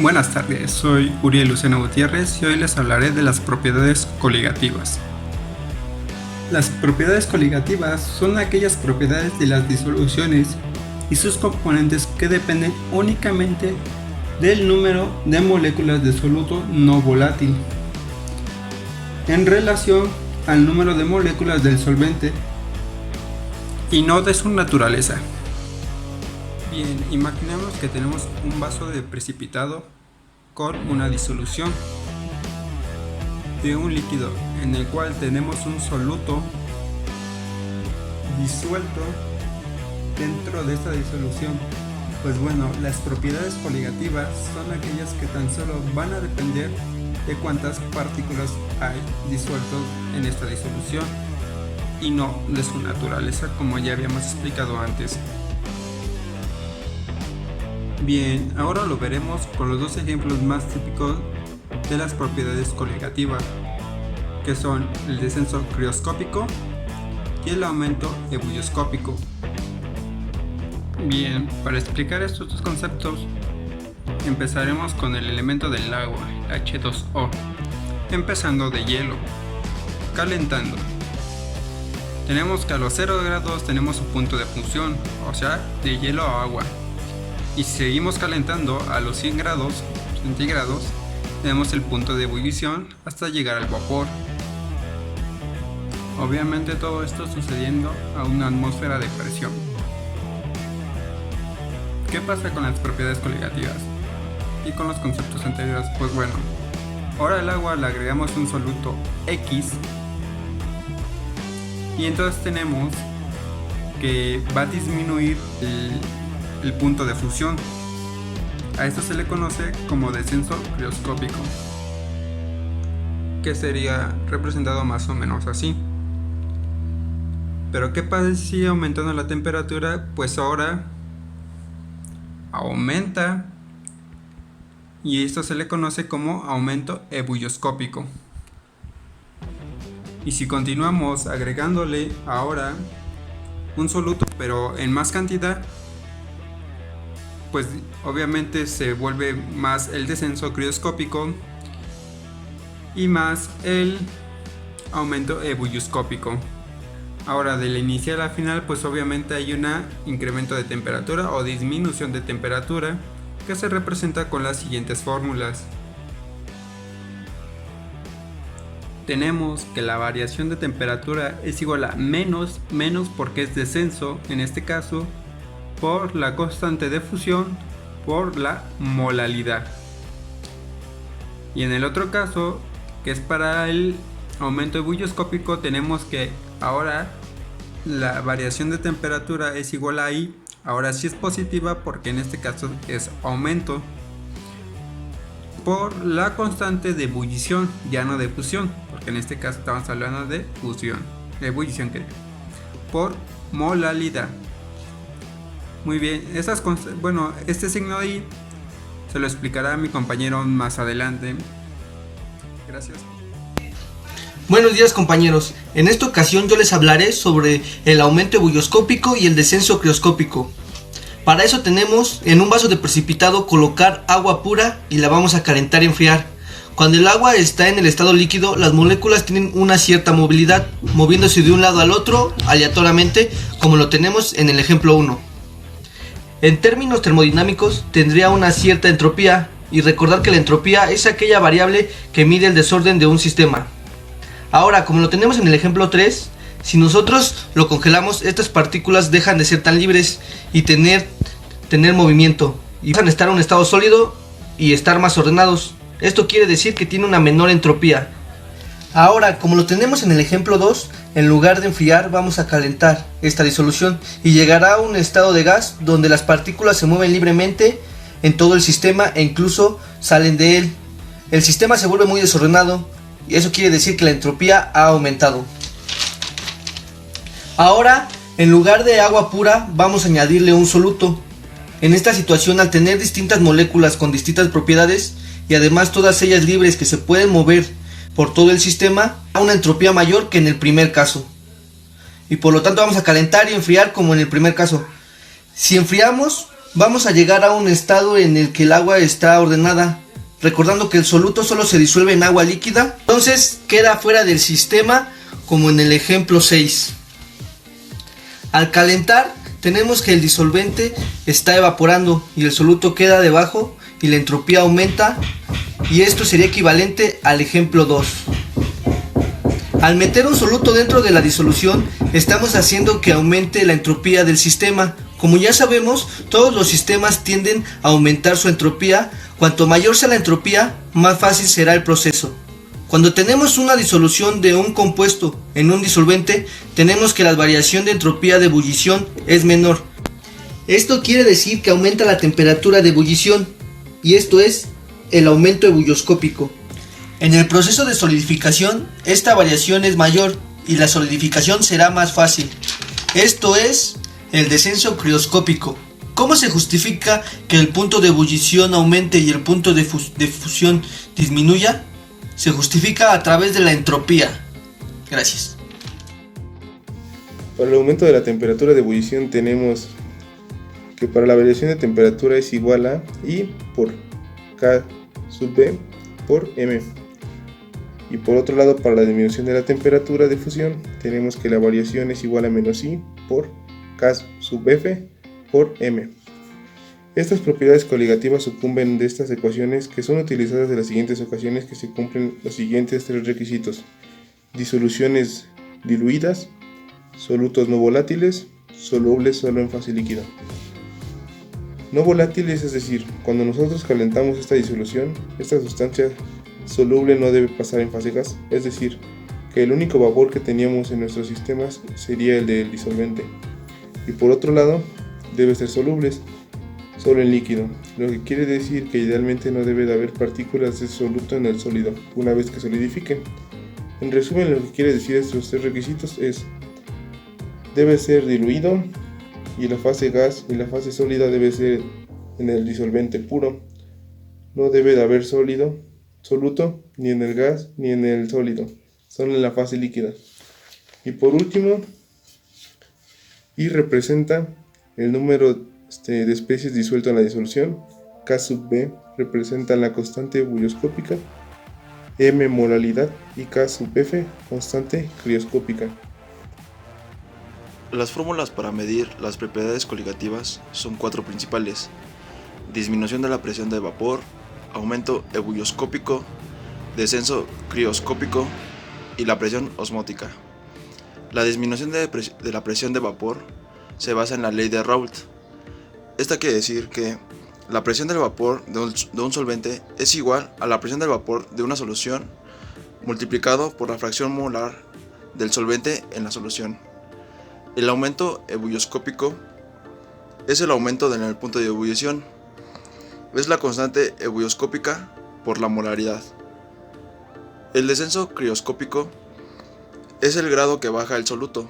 Buenas tardes, soy Uriel Lucena Gutiérrez y hoy les hablaré de las propiedades coligativas. Las propiedades coligativas son aquellas propiedades de las disoluciones y sus componentes que dependen únicamente del número de moléculas de soluto no volátil en relación al número de moléculas del solvente y no de su naturaleza. Bien, imaginemos que tenemos un vaso de precipitado con una disolución de un líquido en el cual tenemos un soluto disuelto dentro de esta disolución. Pues bueno, las propiedades coligativas son aquellas que tan solo van a depender de cuántas partículas hay disueltos en esta disolución y no de su naturaleza, como ya habíamos explicado antes. Bien, ahora lo veremos con los dos ejemplos más típicos de las propiedades coligativas, que son el descenso crioscópico y el aumento ebullioscópico. Bien, para explicar estos dos conceptos, empezaremos con el elemento del agua, H2O, empezando de hielo, calentando. Tenemos que a los 0 grados tenemos un punto de fusión, o sea, de hielo a agua. Y si seguimos calentando a los 100 grados centígrados, tenemos el punto de ebullición hasta llegar al vapor. Obviamente todo esto sucediendo a una atmósfera de presión. ¿Qué pasa con las propiedades coligativas? Y con los conceptos anteriores, pues bueno, ahora al agua le agregamos un soluto X y entonces tenemos que va a disminuir el punto de fusión. A esto se le conoce como descenso crioscópico, que sería representado más o menos así. Pero ¿qué pasa si aumentando la temperatura? Pues ahora aumenta y esto se le conoce como aumento ebullioscópico. Y si continuamos agregándole ahora un soluto pero en más cantidad, pues obviamente se vuelve más el descenso crioscópico y más el aumento ebullioscópico. Ahora de la inicial a la final, pues obviamente hay un incremento de temperatura o disminución de temperatura que se representa con las siguientes fórmulas. Tenemos que la variación de temperatura es igual a menos porque es descenso en este caso, por la constante de fusión por la molalidad. Y en el otro caso, que es para el aumento ebullioscópico, tenemos que ahora la variación de temperatura es igual a I, ahora sí es positiva porque en este caso es aumento, por la constante de ebullición, ya no de fusión, porque en este caso estamos hablando de fusión, de ebullición, por molalidad. Muy bien, este signo de I se lo explicará mi compañero más adelante. Gracias. Buenos días, compañeros. En esta ocasión yo les hablaré sobre el aumento ebullioscópico y el descenso crioscópico. Para eso tenemos en un vaso de precipitado colocar agua pura y la vamos a calentar y enfriar. Cuando el agua está en el estado líquido, las moléculas tienen una cierta movilidad, moviéndose de un lado al otro aleatoriamente, como lo tenemos en el ejemplo 1. En términos termodinámicos, tendría una cierta entropía, y recordar que la entropía es aquella variable que mide el desorden de un sistema. Ahora, como lo tenemos en el ejemplo 3, si nosotros lo congelamos, estas partículas dejan de ser tan libres y tener movimiento, y pasan a estar en un estado sólido y estar más ordenados. Esto quiere decir que tiene una menor entropía. Ahora, como lo tenemos en el ejemplo 2, en lugar de enfriar vamos a calentar esta disolución y llegará a un estado de gas donde las partículas se mueven libremente en todo el sistema e incluso salen de él. El sistema se vuelve muy desordenado y eso quiere decir que la entropía ha aumentado. Ahora, en lugar de agua pura vamos a añadirle un soluto. En esta situación, al tener distintas moléculas con distintas propiedades y además todas ellas libres que se pueden mover por todo el sistema, a una entropía mayor que en el primer caso. Y por lo tanto vamos a calentar y enfriar como en el primer caso. Si enfriamos, vamos a llegar a un estado en el que el agua está ordenada, recordando que el soluto solo se disuelve en agua líquida, entonces queda fuera del sistema como en el ejemplo 6. Al calentar tenemos que el disolvente está evaporando y el soluto queda debajo y la entropía aumenta, y esto sería equivalente al ejemplo 2. Al meter un soluto dentro de la disolución, estamos haciendo que aumente la entropía del sistema. Como ya sabemos, todos los sistemas tienden a aumentar su entropía. Cuanto mayor sea la entropía, más fácil será el proceso. Cuando tenemos una disolución de un compuesto en un disolvente, tenemos que la variación de entropía de ebullición es menor. Esto quiere decir que aumenta la temperatura de ebullición, y esto es el aumento ebullioscópico. En el proceso de solidificación, esta variación es mayor y la solidificación será más fácil. Esto es el descenso crioscópico. ¿Cómo se justifica que el punto de ebullición aumente y el punto de fusión disminuya? Se justifica a través de la entropía. Gracias. Para el aumento de la temperatura de ebullición tenemos que para la variación de temperatura es igual a I por K sub B por M. Y por otro lado, para la disminución de la temperatura de fusión, tenemos que la variación es igual a menos I por K sub F por M. Estas propiedades coligativas sucumben de estas ecuaciones, que son utilizadas en las siguientes ocasiones que se cumplen los siguientes tres requisitos: disoluciones diluidas, solutos no volátiles, solubles solo en fase líquida. No volátiles, es decir, cuando nosotros calentamos esta disolución, esta sustancia soluble no debe pasar en fase gas, es decir, que el único vapor que teníamos en nuestros sistemas sería el del disolvente. Y por otro lado, debe ser solubles solo en líquido, lo que quiere decir que idealmente no debe de haber partículas de soluto en el sólido una vez que solidifiquen. En resumen, lo que quiere decir estos tres requisitos es: debe ser diluido, y la fase gas y la fase sólida debe ser en el disolvente puro. No debe de haber soluto ni en el gas ni en el sólido, solo en la fase líquida. Y por último, I representa el número de especies disuelto en la disolución, K sub B representa la constante ebullioscópica, M molalidad y K sub F constante crioscópica. Las fórmulas para medir las propiedades coligativas son cuatro principales: disminución de la presión de vapor, aumento ebullioscópico, descenso crioscópico y la presión osmótica. La disminución de la presión de vapor se basa en la ley de Raoult. Esta quiere decir que la presión del vapor de un solvente es igual a la presión del vapor de una solución multiplicado por la fracción molar del solvente en la solución. El aumento ebullioscópico es el aumento en el punto de ebullición. Es la constante ebullioscópica por la molaridad. El descenso crioscópico es el grado que baja el soluto.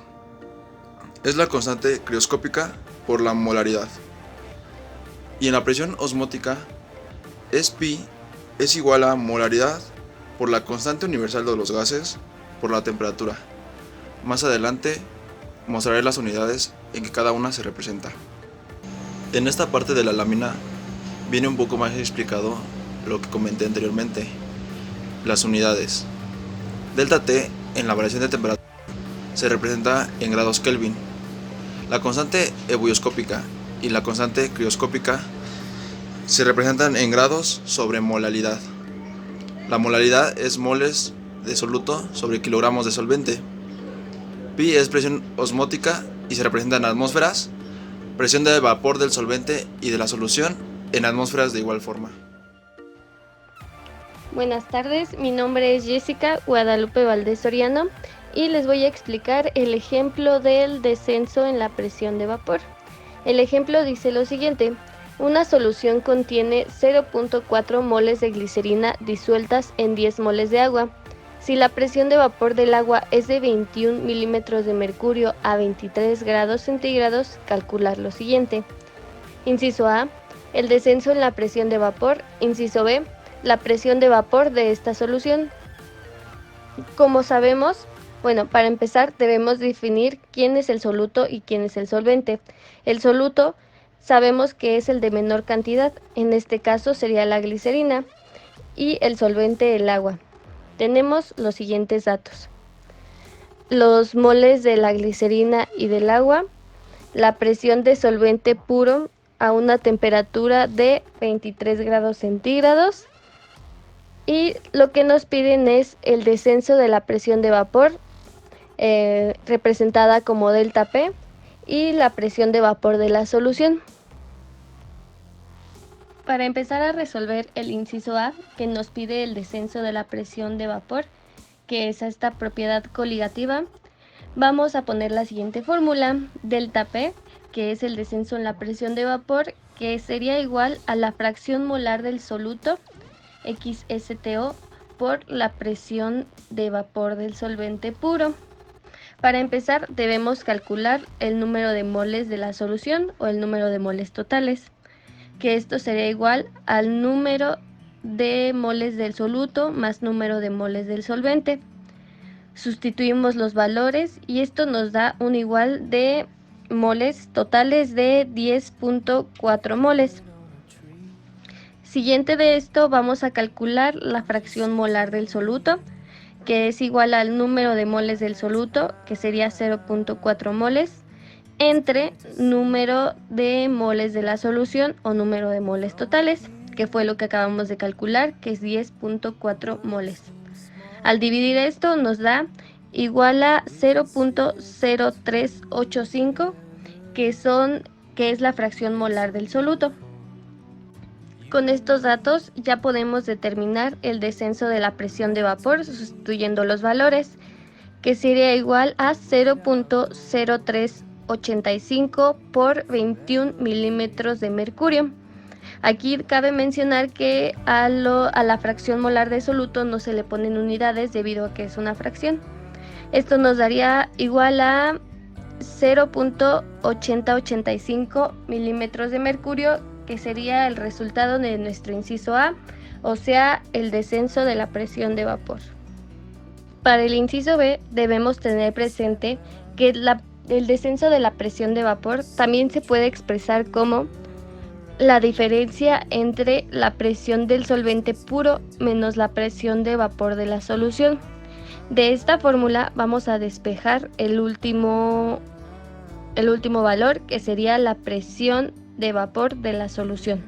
Es la constante crioscópica por la molaridad. Y en la presión osmótica es pi es igual a molaridad por la constante universal de los gases por la temperatura. Más adelante mostraré las unidades en que cada una se representa. En esta parte de la lámina viene un poco más explicado lo que comenté anteriormente. Las unidades. Delta T en la variación de temperatura se representa en grados Kelvin. La constante ebullioscópica y la constante crioscópica se representan en grados sobre molalidad. La molaridad es moles de soluto sobre kilogramos de solvente. Pi es presión osmótica y se representa en atmósferas, presión de vapor del solvente y de la solución en atmósferas de igual forma. Buenas tardes, mi nombre es Jessica Guadalupe Valdés Soriano y les voy a explicar el ejemplo del descenso en la presión de vapor. El ejemplo dice lo siguiente: una solución contiene 0.4 moles de glicerina disueltas en 10 moles de agua. Si la presión de vapor del agua es de 21 milímetros de mercurio a 23 grados centígrados, calcular lo siguiente. Inciso A, el descenso en la presión de vapor. Inciso B, la presión de vapor de esta solución. Como sabemos, para empezar debemos definir quién es el soluto y quién es el solvente. El soluto sabemos que es el de menor cantidad, en este caso sería la glicerina, y el solvente el agua. Tenemos los siguientes datos: los moles de la glicerina y del agua, la presión de solvente puro a una temperatura de 23 grados centígrados, y lo que nos piden es el descenso de la presión de vapor, representada como delta P, y la presión de vapor de la solución. Para empezar a resolver el inciso A, que nos pide el descenso de la presión de vapor, que es esta propiedad coligativa, vamos a poner la siguiente fórmula: delta P, que es el descenso en la presión de vapor, que sería igual a la fracción molar del soluto, XSTO, por la presión de vapor del solvente puro. Para empezar, debemos calcular el número de moles de la solución o el número de moles totales, que esto sería igual al número de moles del soluto más número de moles del solvente. Sustituimos los valores y esto nos da un igual de moles totales de 10.4 moles. Siguiente de esto, vamos a calcular la fracción molar del soluto, que es igual al número de moles del soluto, que sería 0.4 moles, entre número de moles de la solución o número de moles totales, que fue lo que acabamos de calcular, que es 10.4 moles. Al dividir esto nos da igual a 0.0385, que es la fracción molar del soluto. Con estos datos ya podemos determinar el descenso de la presión de vapor sustituyendo los valores, que sería igual a 0.0385 por 21 milímetros de mercurio. Aquí cabe mencionar que a la fracción molar de soluto no se le ponen unidades debido a que es una fracción. Esto nos daría igual a 0.8085 milímetros de mercurio, que sería el resultado de nuestro inciso A, o sea, el descenso de la presión de vapor. Para el inciso B debemos tener presente que el descenso de la presión de vapor también se puede expresar como la diferencia entre la presión del solvente puro menos la presión de vapor de la solución. De esta fórmula vamos a despejar el último valor, que sería la presión de vapor de la solución.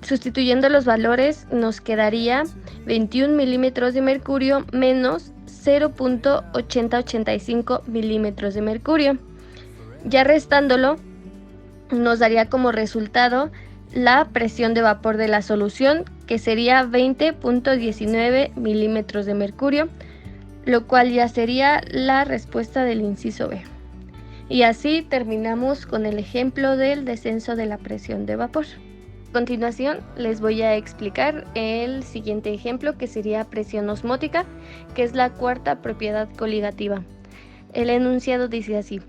Sustituyendo los valores nos quedaría 21 milímetros de mercurio menos 0.8085 milímetros de mercurio. Ya restándolo nos daría como resultado la presión de vapor de la solución, que sería 20.19 milímetros de mercurio, lo cual ya sería la respuesta del inciso B. Y así terminamos con el ejemplo del descenso de la presión de vapor. A continuación les voy a explicar el siguiente ejemplo, que sería presión osmótica, que es la cuarta propiedad coligativa. El enunciado dice así: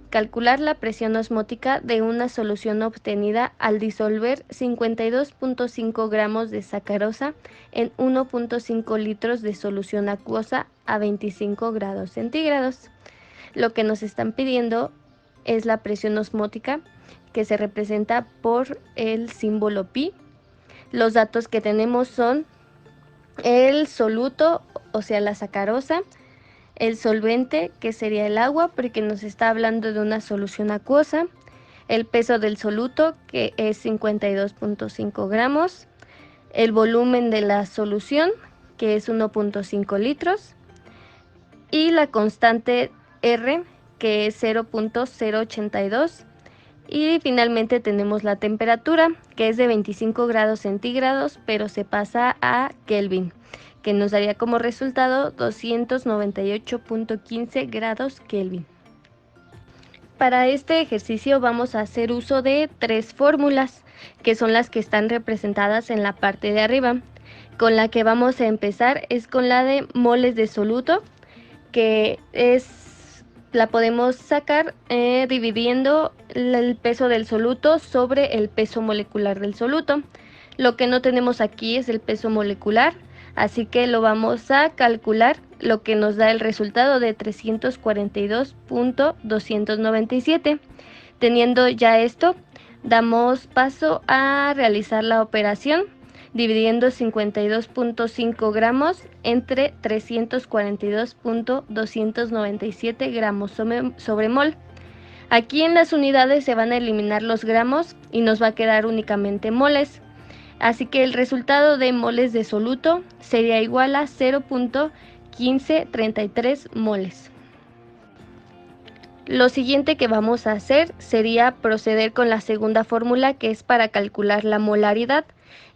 calcular la presión osmótica de una solución obtenida al disolver 52.5 gramos de sacarosa en 1.5 litros de solución acuosa a 25 grados centígrados. Lo que nos están pidiendo es la presión osmótica, que se representa por el símbolo pi. Los datos que tenemos son el soluto, o sea la sacarosa, el solvente, que sería el agua, porque nos está hablando de una solución acuosa, el peso del soluto, que es 52.5 gramos, el volumen de la solución, que es 1.5 litros, y la constante R, que es 0.082, y finalmente tenemos la temperatura, que es de 25 grados centígrados, pero se pasa a Kelvin, que nos daría como resultado 298.15 grados Kelvin. Para este ejercicio vamos a hacer uso de tres fórmulas, que son las que están representadas en la parte de arriba. Con la que vamos a empezar es con la de moles de soluto, que la podemos sacar dividiendo el peso del soluto sobre el peso molecular del soluto. Lo que no tenemos aquí es el peso molecular, así que lo vamos a calcular, lo que nos da el resultado de 342.297. Teniendo ya esto, Damos paso a realizar la operación dividiendo 52.5 gramos entre 342.297 gramos sobre mol. Aquí en las unidades se van a eliminar los gramos y nos va a quedar únicamente moles. Así que el resultado de moles de soluto sería igual a 0.1533 moles. Lo siguiente que vamos a hacer sería proceder con la segunda fórmula, que es para calcular la molaridad.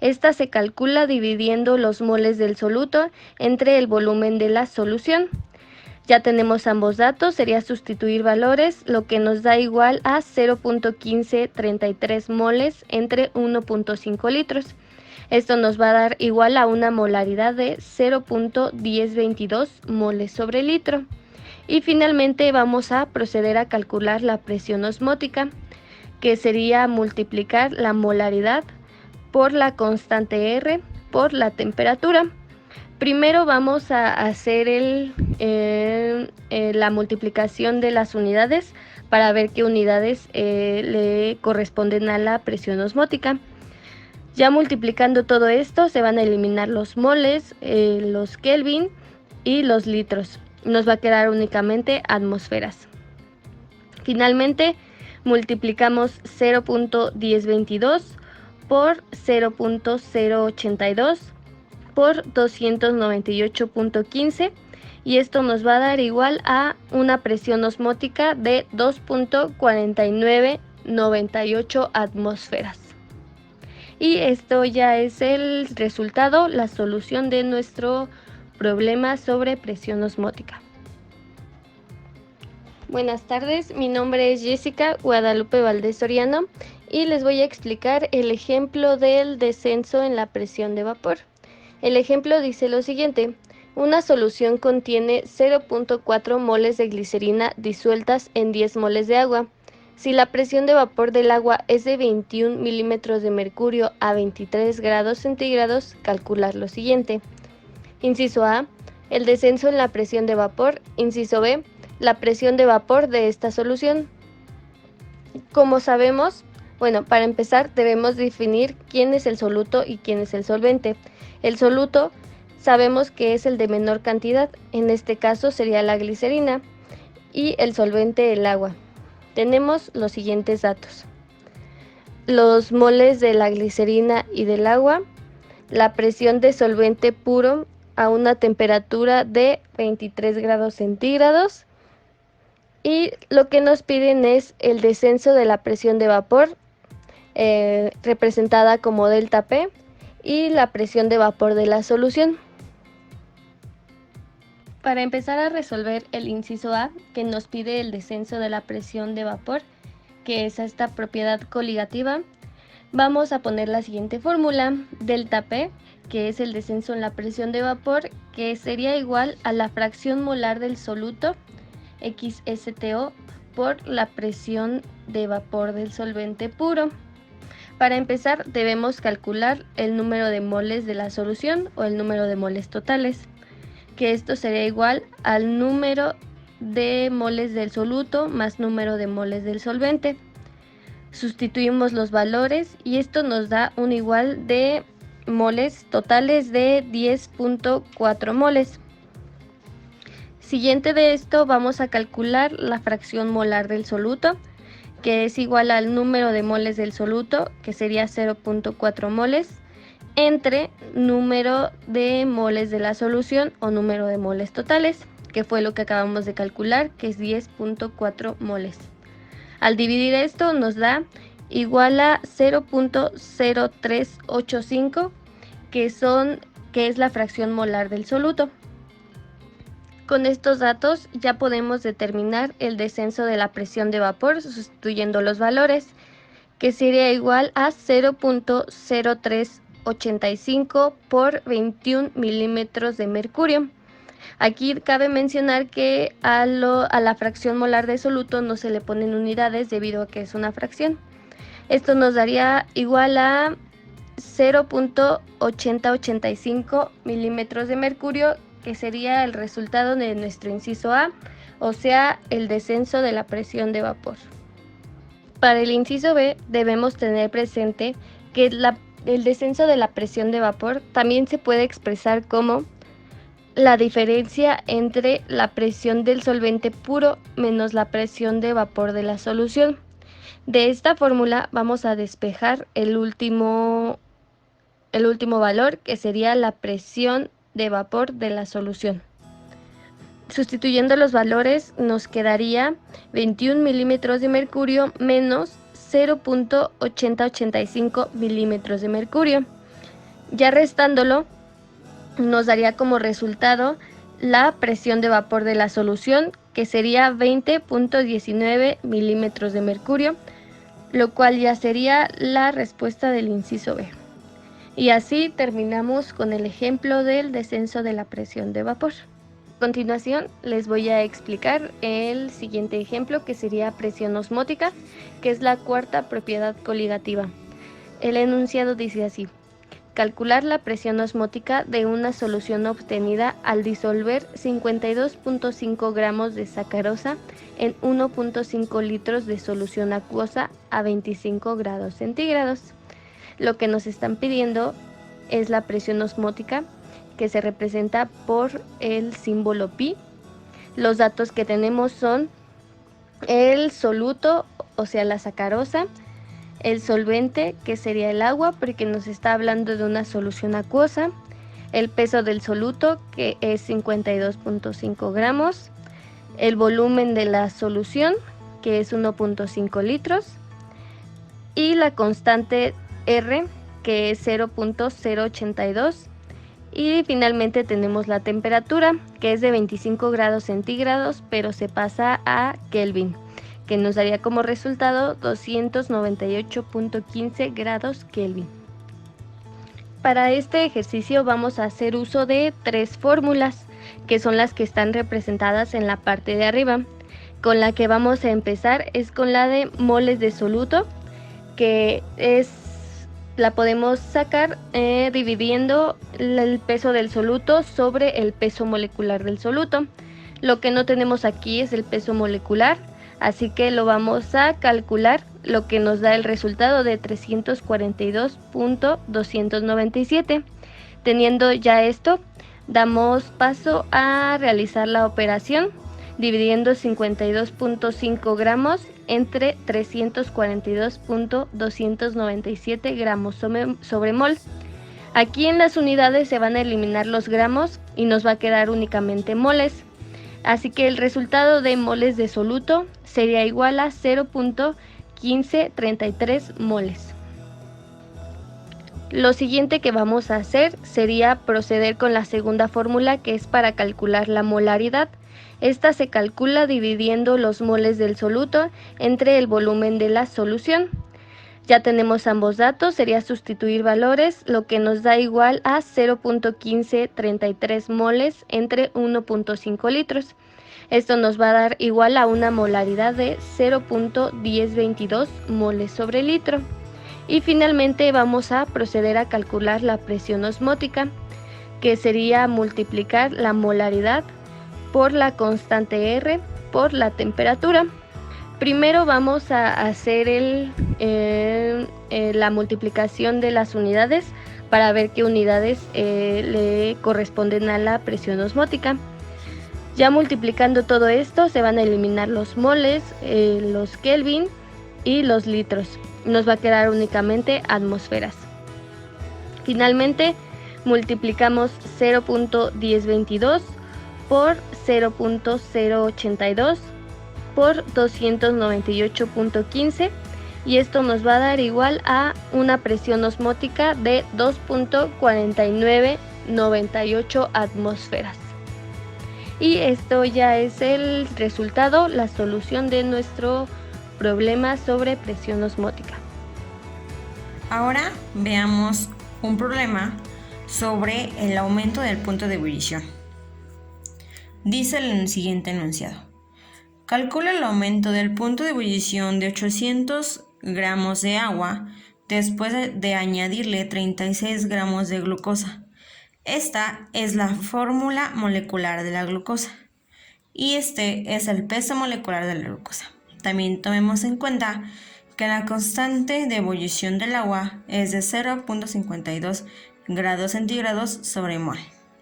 Esta se calcula dividiendo los moles del soluto entre el volumen de la solución. Ya tenemos ambos datos, sería sustituir valores, lo que nos da igual a 0.1533 moles entre 1.5 litros. Esto nos va a dar igual a una molaridad de 0.1022 moles sobre litro. Y finalmente vamos a proceder a calcular la presión osmótica, que sería multiplicar la molaridad por la constante R por la temperatura. Primero vamos a hacer la multiplicación de las unidades para ver qué unidades le corresponden a la presión osmótica. Ya multiplicando todo esto se van a eliminar los moles, los Kelvin y los litros. Nos va a quedar únicamente atmósferas. Finalmente multiplicamos 0.1022 por 0.082 por 298.15 y esto nos va a dar igual a una presión osmótica de 2.4998 atmósferas. Y esto ya es el resultado, la solución de nuestro problema sobre presión osmótica. Buenas tardes, mi nombre es Jessica Guadalupe Valdés Soriano y les voy a explicar el ejemplo del descenso en la presión de vapor. El ejemplo dice lo siguiente: una solución contiene 0.4 moles de glicerina disueltas en 10 moles de agua. Si la presión de vapor del agua es de 21 milímetros de mercurio a 23 grados centígrados, calcular lo siguiente. Inciso A, el descenso en la presión de vapor. Inciso B, la presión de vapor de esta solución. Como sabemos, para empezar debemos definir quién es el soluto y quién es el solvente. El soluto sabemos que es el de menor cantidad, en este caso sería la glicerina, y el solvente el agua. Tenemos los siguientes datos: los moles de la glicerina y del agua, la presión de solvente puro a una temperatura de 23 grados centígrados, y lo que nos piden es el descenso de la presión de vapor, representada como delta P, y la presión de vapor de la solución. Para empezar a resolver el inciso A, que nos pide el descenso de la presión de vapor, que es esta propiedad coligativa, vamos a poner la siguiente fórmula: delta P, que es el descenso en la presión de vapor, que sería igual a la fracción molar del soluto, XSTO, por la presión de vapor del solvente puro. Para empezar debemos calcular el número de moles de la solución o el número de moles totales, que esto sería igual al número de moles del soluto más número de moles del solvente. Sustituimos los valores y esto nos da un igual de moles totales de 10.4 moles. Siguiente de esto vamos a calcular la fracción molar del soluto, que es igual al número de moles del soluto, que sería 0.4 moles, entre número de moles de la solución o número de moles totales, que fue lo que acabamos de calcular, que es 10.4 moles. Al dividir esto nos da igual a 0.0385, que es la fracción molar del soluto. Con estos datos ya podemos determinar el descenso de la presión de vapor sustituyendo los valores, que sería igual a 0.0385 por 21 milímetros de mercurio. Aquí cabe mencionar que a la fracción molar de soluto no se le ponen unidades debido a que es una fracción. Esto nos daría igual a 0.8085 milímetros de mercurio, que sería el resultado de nuestro inciso A, o sea, el descenso de la presión de vapor. Para el inciso B debemos tener presente que el descenso de la presión de vapor también se puede expresar como la diferencia entre la presión del solvente puro menos la presión de vapor de la solución. De esta fórmula vamos a despejar el último valor, que sería la presión de vapor de la solución. Sustituyendo los valores nos quedaría 21 milímetros de mercurio menos 0.8085 milímetros de mercurio. Ya restándolo, nos daría como resultado la presión de vapor de la solución, que sería 20.19 milímetros de mercurio, lo cual ya sería la respuesta del inciso B. Y así terminamos con el ejemplo del descenso de la presión de vapor. A continuación les voy a explicar el siguiente ejemplo, que sería presión osmótica, que es la cuarta propiedad coligativa. El enunciado dice así: calcular la presión osmótica de una solución obtenida al disolver 52.5 gramos de sacarosa en 1.5 litros de solución acuosa a 25 grados centígrados. Lo que nos están pidiendo es la presión osmótica, que se representa por el símbolo pi. Los datos que tenemos son el soluto, o sea la sacarosa, el solvente, que sería el agua, porque nos está hablando de una solución acuosa, el peso del soluto, que es 52.5 gramos, el volumen de la solución, que es 1.5 litros, y la constante R, que es 0.082, y finalmente tenemos la temperatura, que es de 25 grados centígrados, pero se pasa a Kelvin, que nos daría como resultado 298.15 grados Kelvin. Para este ejercicio vamos a hacer uso de tres fórmulas, que son las que están representadas en la parte de arriba. Con la que vamos a empezar es con la de moles de soluto, que la podemos sacar dividiendo el peso del soluto sobre el peso molecular del soluto. Lo que no tenemos aquí es el peso molecular, así que lo vamos a calcular, lo que nos da el resultado de 342.297. Teniendo ya esto, damos paso a realizar la operación, dividiendo 52.5 gramos entre 342.297 gramos sobre mol. Aquí en las unidades se van a eliminar los gramos y nos va a quedar únicamente moles. Así que el resultado de moles de soluto sería igual a 0.1533 moles. Lo siguiente que vamos a hacer sería proceder con la segunda fórmula, que es para calcular la molaridad. Esta se calcula dividiendo los moles del soluto entre el volumen de la solución. Ya tenemos ambos datos, sería sustituir valores, lo que nos da igual a 0.1533 moles entre 1.5 litros. Esto nos va a dar igual a una molaridad de 0.1022 moles sobre litro. Y finalmente vamos a proceder a calcular la presión osmótica, que sería multiplicar la molaridad por la constante R por la temperatura. Primero vamos a hacer la multiplicación de las unidades para ver qué unidades le corresponden a la presión osmótica. Ya multiplicando todo esto se van a eliminar los moles, los Kelvin y los litros. Nos va a quedar únicamente atmósferas. Finalmente multiplicamos 0.1022 por 0.082 por 298.15 y esto nos va a dar igual a una presión osmótica de 2.4998 atmósferas. Y esto ya es el resultado, la solución de nuestro problema sobre presión osmótica. Ahora veamos un problema sobre el aumento del punto de ebullición. Dice el siguiente enunciado: calcula el aumento del punto de ebullición de 800 gramos de agua después de añadirle 36 gramos de glucosa. Esta es la fórmula molecular de la glucosa y este es el peso molecular de la glucosa. También tomemos en cuenta que la constante de ebullición del agua es de 0.52 grados centígrados sobre mol.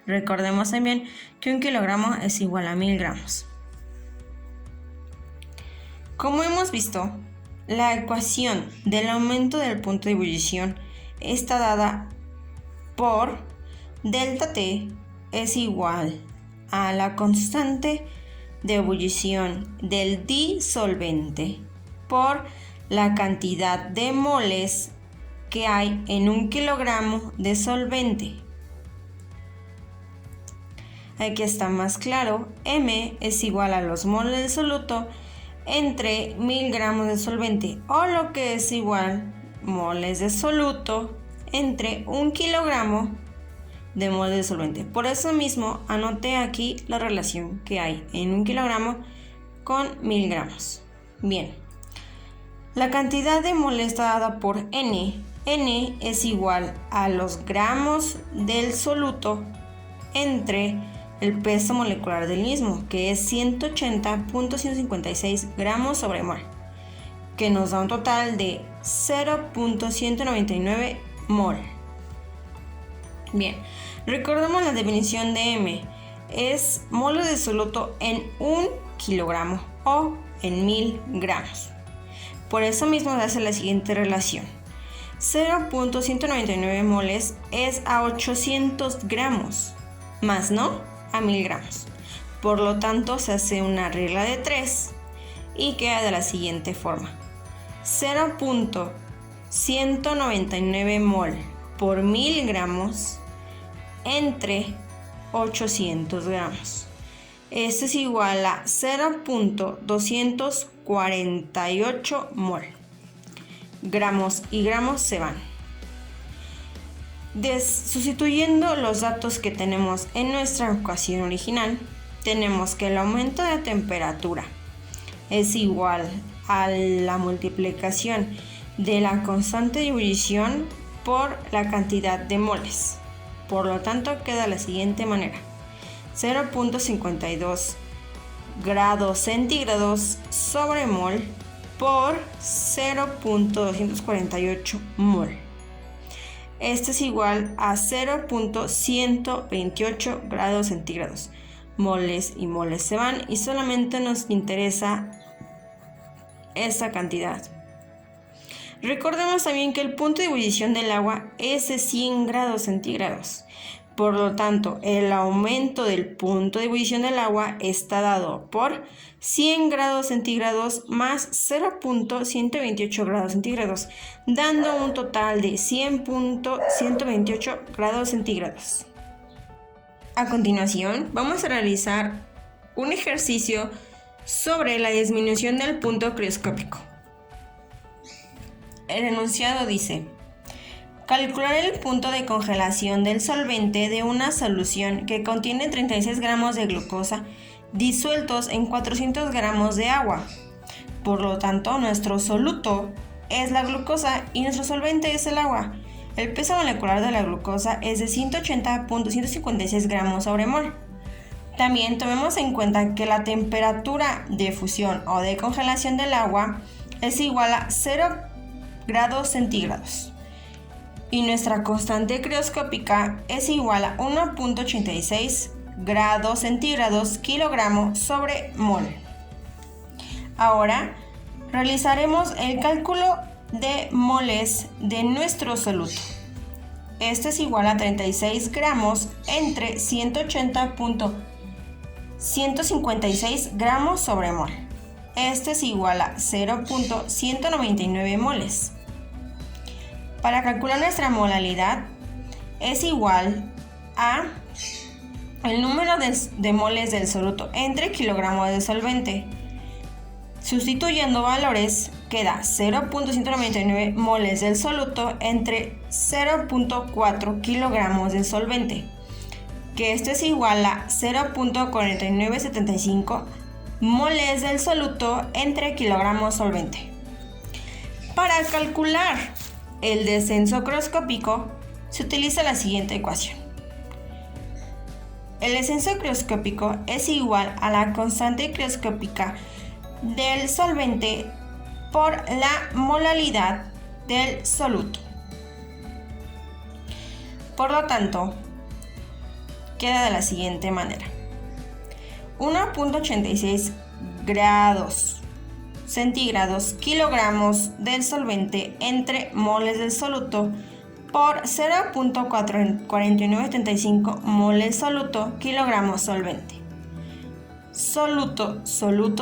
Recordemos también que 1 kilogramo es igual a 1000 gramos. Como hemos visto, la ecuación del aumento del punto de ebullición está dada por delta T es igual a la constante de ebullición del disolvente por la cantidad de moles que hay en 1 kilogramo de solvente. Aquí está más claro, M es igual a los moles de soluto entre 1000 gramos de solvente, o lo que es igual moles de soluto entre 1 kilogramo de moles de solvente. Por eso mismo anoté aquí la relación que hay en 1 kilogramo con 1000 gramos. Bien, la cantidad de moles está dada por N. N es igual a los gramos del soluto entre el peso molecular del mismo, que es 180.156 gramos sobre mol, que nos da un total de 0.199 mol. Bien, recordemos la definición de M, es moles de soluto en 1 kilogramo o en 1000 gramos. Por eso mismo se hace la siguiente relación. 0.199 moles es a 800 gramos, más no a 1000 gramos. Por lo tanto, se hace una regla de 3 y queda de la siguiente forma. 0.199 mol por 1000 gramos entre 800 gramos. Esto es igual a 0.248 mol. Gramos y gramos se van. Sustituyendo los datos que tenemos en nuestra ecuación original, tenemos que el aumento de temperatura es igual a la multiplicación de la constante de ebullición por la cantidad de moles. Por lo tanto, queda de la siguiente manera: 0.52 grados centígrados sobre mol por 0.248 mol. Esto es igual a 0.128 grados centígrados. Moles y moles se van y solamente nos interesa esta cantidad. Recordemos también que el punto de ebullición del agua es de 100 grados centígrados. Por lo tanto, el aumento del punto de ebullición del agua está dado por 100 grados centígrados más 0.128 grados centígrados, dando un total de 100.128 grados centígrados. A continuación, vamos a realizar un ejercicio sobre la disminución del punto crioscópico. El enunciado dice: calcular el punto de congelación del solvente de una solución que contiene 36 gramos de glucosa disueltos en 400 gramos de agua. Por lo tanto, nuestro soluto es la glucosa y nuestro solvente es el agua. El peso molecular de la glucosa es de 180.156 gramos sobre mol. También tomemos en cuenta que la temperatura de fusión o de congelación del agua es igual a 0 grados centígrados. Y nuestra constante crioscópica es igual a 1.86 grados centígrados kilogramo sobre mol. Ahora realizaremos el cálculo de moles de nuestro soluto. Este es igual a 36 gramos entre 180.156 gramos sobre mol. Este es igual a 0.199 moles. Para calcular nuestra molalidad es igual a el número de moles del soluto entre kilogramo de solvente. Sustituyendo valores queda 0.199 moles del soluto entre 0.4 kilogramos de solvente, que esto es igual a 0.4975 moles del soluto entre kilogramo solvente. Para calcular el descenso crioscópico se utiliza la siguiente ecuación. El descenso crioscópico es igual a la constante crioscópica del solvente por la molalidad del soluto. Por lo tanto, queda de la siguiente manera: 1.86 grados centígrados kilogramos del solvente entre moles del soluto por 0.4975 moles soluto kilogramo solvente. Soluto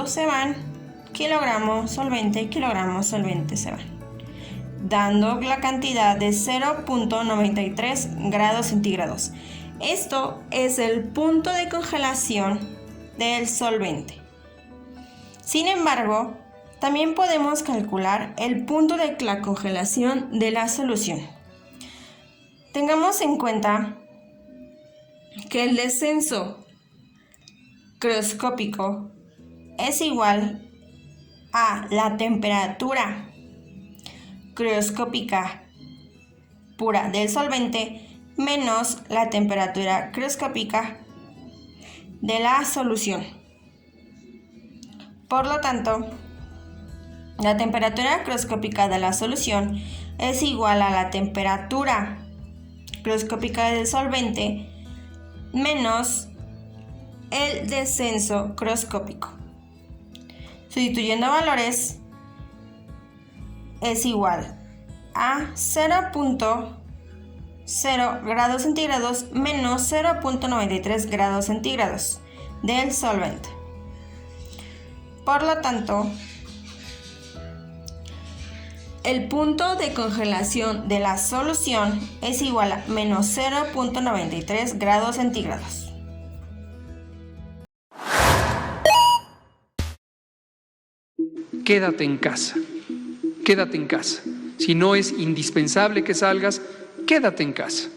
se van, kilogramo solvente se van, dando la cantidad de 0.93 grados centígrados. Esto es el punto de congelación del solvente. Sin embargo, también podemos calcular el punto de la congelación de la solución. Tengamos en cuenta que el descenso crioscópico es igual a la temperatura crioscópica pura del solvente menos la temperatura crioscópica de la solución. Por lo tanto, la temperatura crioscópica de la solución es igual a la temperatura crioscópica del solvente menos el descenso crioscópico. Sustituyendo valores, es igual a 0.0 grados centígrados menos 0.93 grados centígrados del solvente. Por lo tanto, el punto de congelación de la solución es igual a menos 0.93 grados centígrados. Quédate en casa. Quédate en casa. Si no es indispensable que salgas, quédate en casa.